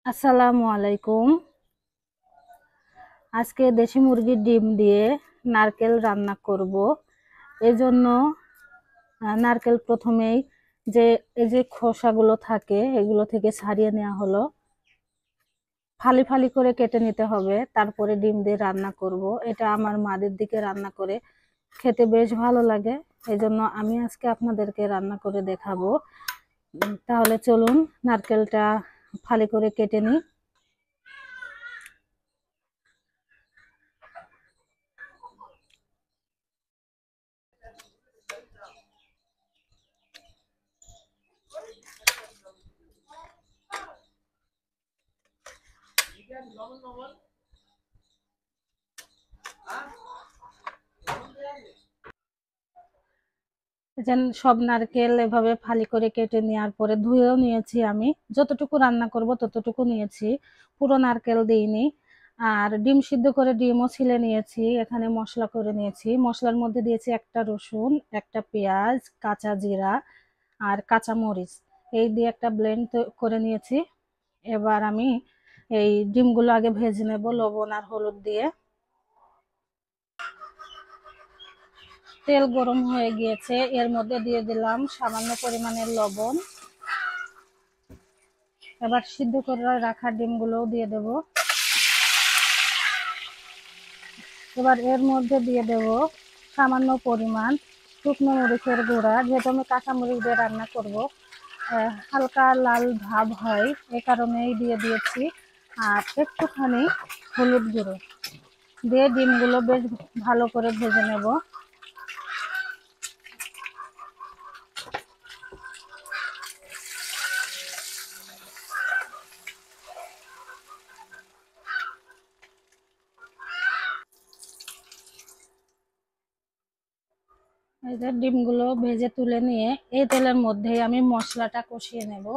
আসসালামু আলাইকুম। আজকে দেশি মুরগির ডিম দিয়ে নারকেল রান্না করব। এজন্য নারকেল প্রথমেই এই যে খোসাগুলো থাকে এগুলো থেকে ছাড়িয়ে নেওয়া হলো। ফালি ফালি করে কেটে নিতে হবে, তারপরে ডিম দিয়ে রান্না করব। এটা আমার মাদের দিকে রান্না করে খেতে বেশ ভালো লাগে, এজন্য আমি আজকে আপনাদেরকে রান্না করে দেখাবো। তাহলে চলুন নারকেলটা ফালি করে কেটে নিই। যেন সব নারকেল এভাবে ফালি করে কেটে নেওয়ার পরে ধুয়েও নিয়েছি। আমি যতটুকু রান্না করব ততটুকু নিয়েছি, পুরো নারকেল দিইনি। আর ডিম সিদ্ধ করে ডিমও ছিলে নিয়েছি। এখানে মশলা করে নিয়েছি, মশলার মধ্যে দিয়েছি একটা রসুন, একটা পেঁয়াজ, কাঁচা জিরা আর কাঁচা মরিচ। এই দিয়ে একটা ব্লেন্ড করে নিয়েছি। এবার আমি এই ডিমগুলো আগে ভেজে নেব লবণ আর হলুদ দিয়ে। তেল গরম হয়ে গিয়েছে, এর মধ্যে দিয়ে দিলাম সামান্য পরিমাণের লবণ। এবার সিদ্ধ করে রাখা ডিমগুলোও দিয়ে দেব। এবার এর মধ্যে দিয়ে দেব সামান্য পরিমাণ শুকনো মরিচের গুঁড়া, যেহেতু আমি কাঁচা মরিচ দিয়ে রান্না করব, হালকা লাল ভাব হয় এ কারণেই দিয়ে দিয়েছি। আর একটুখানি হলুদ গুঁড়ো দিয়ে ডিমগুলো বেশ ভালো করে ভেজে নেব। এই যে ডিমগুলো ভেজে তুলে নিয়ে এই তেলের মধ্যেই আমি মশলাটা কষিয়ে নেব।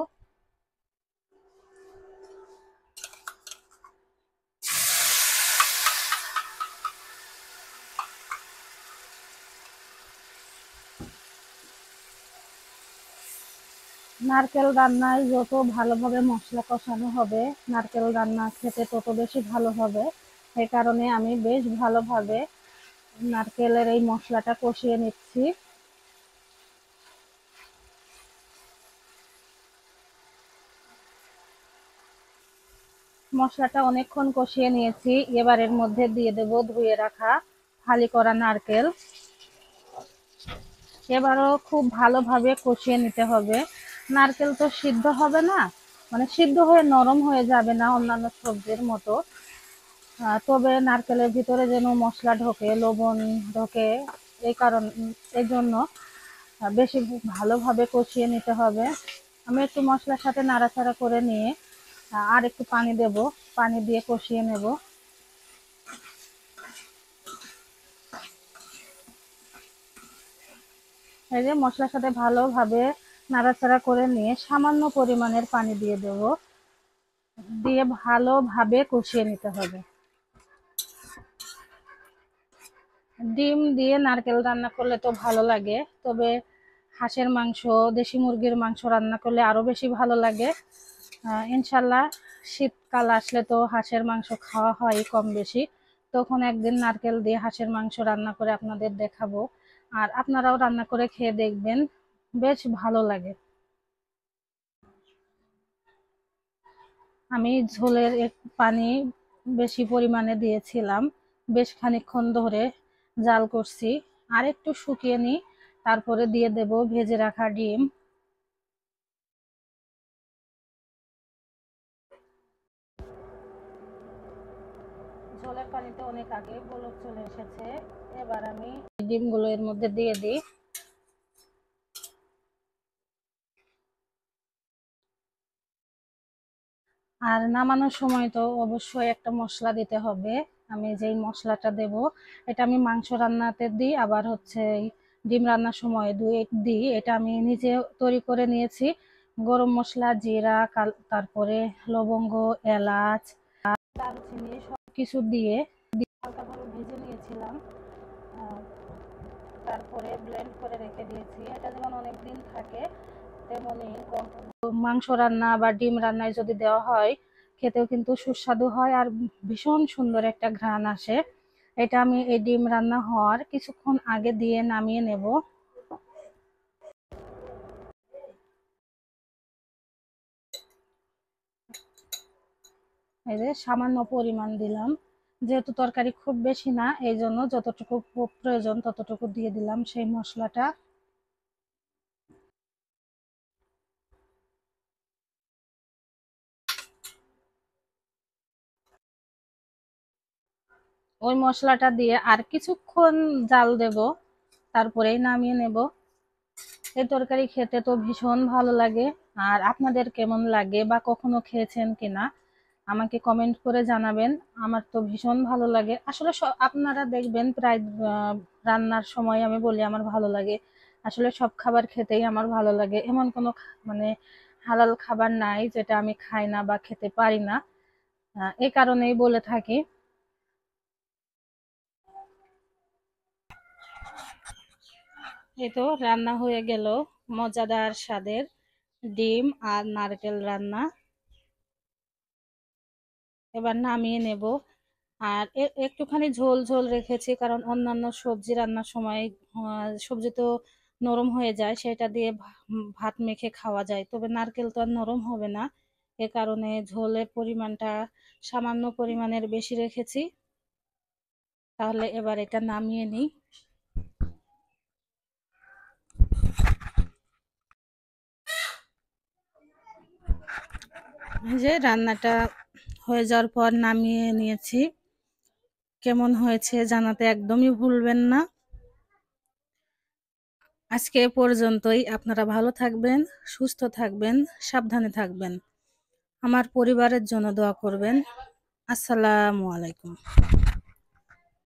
নারকেল রান্নায় যত ভালোভাবে মশলা কষানো হবে নারকেল রান্না খেতে তত বেশি ভালো হবে। এই কারণে আমি বেশ ভালোভাবে নারকেলের এই মশলাটা কষিয়ে নিচ্ছি। মশলাটা অনেকক্ষণ কষিয়ে নিয়েছি। এবার এর মধ্যে দিয়ে দেব ধুয়ে রাখা ফালি করা নারকেল। এবারও খুব ভালোভাবে কষিয়ে নিতে হবে। নারকেল তো সিদ্ধ হবে না, মানে সিদ্ধ হয়ে নরম হয়ে যাবে না অন্যান্য সবজির মতো। তবে নারকেলের ভিতরে যেন মশলা ঢোকে, লবণ ঢোকে, এই জন্য বেশি ভালোভাবে কষিয়ে নিতে হবে। আমি একটু মশলার সাথে নাড়াচাড়া করে নিয়ে আর একটু পানি দেব, পানি দিয়ে কষিয়ে নেব। এই যে মশলার সাথে ভালোভাবে নাড়াচাড়া করে নিয়ে সামান্য পরিমাণের পানি দিয়ে দেব, দিয়ে ভালোভাবে কষিয়ে নিতে হবে। ডিম দিয়ে নারকেল রান্না করলে তো ভালো লাগে, তবে হাঁসের মাংস, দেশি মুরগির মাংস রান্না করলে আরো বেশি ভালো লাগে। ইনশাল্লাহ শীতকাল আসলে তো হাঁসের মাংস খাওয়া হয় কম বেশি, তখন একদিন নারকেল দিয়ে হাঁসের মাংস রান্না করে আপনাদের দেখাবো। আর আপনারাও রান্না করে খেয়ে দেখবেন, বেশ ভালো লাগে। আমি ঝোলের পানি বেশি পরিমাণে দিয়েছিলাম, বেশ খানিকক্ষণ ধরে জাল করছি। আর একটু শুকিয়ে নিই, তারপরে দিয়ে দেব ভেজে রাখা ডিম। ঝোলের পানিতে অনেক আগে বলক চলে এসেছে। এবার আমি ডিমগুলো এর মধ্যে দিয়ে দিই। আর নামানোর সময় তো অবশ্যই একটা মশলা দিতে হবে। আমি যেই মশলাটা দেব এটা আমি মাংস রান্নাতে দিই, আবার হচ্ছে ডিম রান্নার সময় দিই। এটা আমি নিজে তৈরি করে নিয়েছি। গরম মশলা, জিরা, তারপরে লবঙ্গ, এলাচ, দারুচিনি সবকিছু দিয়ে হালকাভাবে ভেজে নিয়েছিলাম। তারপরে ব্লেন্ড করে রেখে দিয়েছি। এটা যেমন অনেকদিন থাকে, তেমনি মাংস রান্না বা ডিম রান্নায় যদি দেওয়া হয় খেতেও কিন্তু সুস্বাদু হয় আর ভীষণ সুন্দর একটা ঘ্রাণ আসে। এটা আমি এই ডিম রান্না হওয়ার কিছুক্ষণ আগে দিয়ে নামিয়ে নেব। এই যে সামান্য পরিমাণ দিলাম, যেহেতু তরকারি খুব বেশি না, এই জন্য যতটুকু প্রয়োজন ততটুকু দিয়ে দিলাম সেই মশলাটা। ওই মশলাটা দিয়ে আর কিছুক্ষণ জাল দেব, তারপরেই নামিয়ে নেব। এই তরকারি খেতে তো ভীষণ ভালো লাগে। আর আপনাদের কেমন লাগে বা কখনো খেয়েছেন কিনা আমাকে কমেন্ট করে জানাবেন। আমার তো ভীষণ ভালো লাগে। আসলে আপনারা দেখবেন প্রায় রান্নার সময় আমি বলি আমার ভালো লাগে। আসলে সব খাবার খেতেই আমার ভালো লাগে, এমন কোনো মানে হালাল খাবার নাই যেটা আমি খাই না বা খেতে পারি না। এই কারণেই বলে থাকি। এই তো রান্না হয়ে গেল মজাদার স্বাদের ডিম আর নারকেল রান্না। এবার নামিয়ে নেব। আর একটুখানি ঝোল ঝোল রেখেছি, কারণ অন্যান্য সবজি রান্নার সময় সবজি তো নরম হয়ে যায়, সেটা দিয়ে ভাত মেখে খাওয়া যায়, তবে নারকেল তো আর নরম হবে না। এ কারণে ঝোলের পরিমাণটা সামান্য পরিমাণের বেশি রেখেছি। তাহলে এবার এটা নামিয়ে নিই। এই যে রান্নাটা হয়ে যাওয়ার পর নামিয়ে নিয়েছি। কেমন হয়েছে জানাতে একদমই ভুলবেন না। আজকে এ পর্যন্তই। আপনারা ভালো থাকবেন, সুস্থ থাকবেন, সাবধানে থাকবেন। আমার পরিবারের জন্য দোয়া করবেন। আসসালামু আলাইকুম।